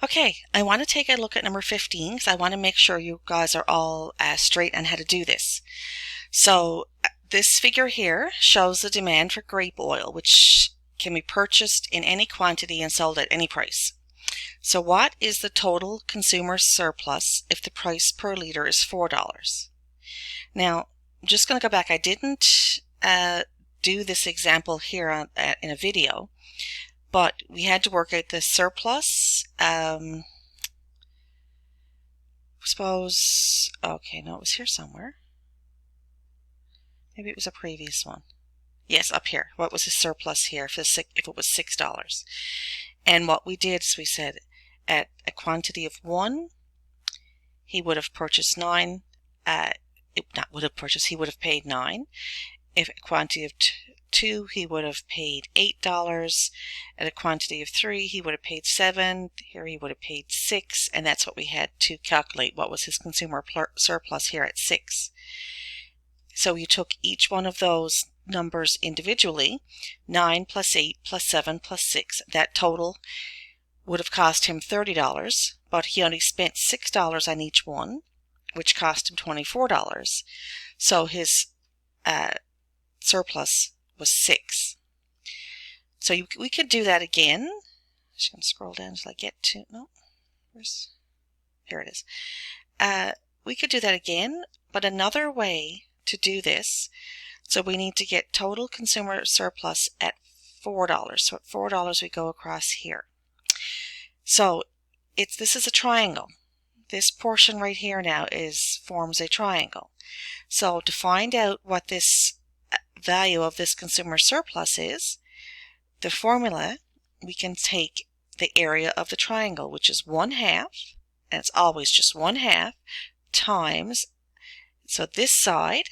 Okay, I want to take a look at number 15 because I want to make sure you guys are all straight on how to do this. So this figure here shows the demand for grape oil, which can be purchased in any quantity and sold at any price. So what is the total consumer surplus if the price per liter is $4? Now, I'm just going to go back. I didn't do this example here in a video, but we had to work out the surplus. Suppose, okay, no, it was here somewhere. Maybe it was a previous one. Yes, up here. What was his surplus here if it was $6? And what we did is we said at a quantity of 1, he would have purchased 9. He would have paid 9. If a quantity of 2, he would have paid $8. At a quantity of 3, he would have paid 7. Here he would have paid 6, and that's what we had to calculate. What was his consumer surplus here at 6? So you took each one of those numbers individually, 9 plus 8 plus 7 plus 6. That total would have cost him $30, but he only spent $6 on each one, which cost him $24. So his surplus was 6. So we could do that again. I'm just going to scroll down until I get to, here it is. We could do that again, but another way to do this, so we need to get total consumer surplus at $4. So at $4 we go across here. So this is a triangle. This portion right here now forms a triangle. So to find out what this value of this consumer surplus is, the formula, we can take the area of the triangle, which is 1/2, and it's always just 1/2, times, so this side,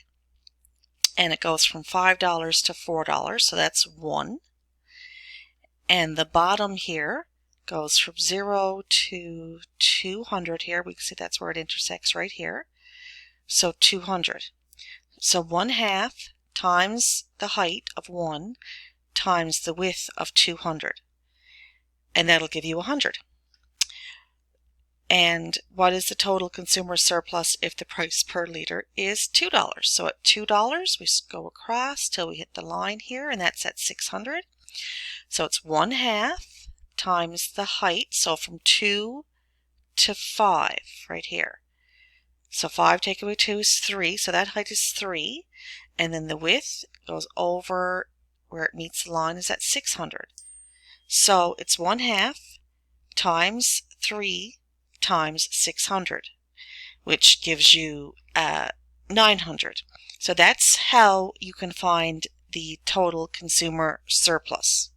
and it goes from $5 to $4, so that's 1. And the bottom here goes from 0 to 200 here. We can see that's where it intersects right here. So 200. So 1/2 times the height of 1 times the width of 200. And that'll give you 100. And what is the total consumer surplus if the price per liter is $2? So at $2, we go across till we hit the line here, and that's at 600. So it's 1/2 times the height, so from 2 to 5 right here. So 5 take away 2 is 3, so that height is 3. And then the width goes over where it meets the line is at 600. So it's 1/2 times 3 times 600, which gives you 900. So that's how you can find the total consumer surplus.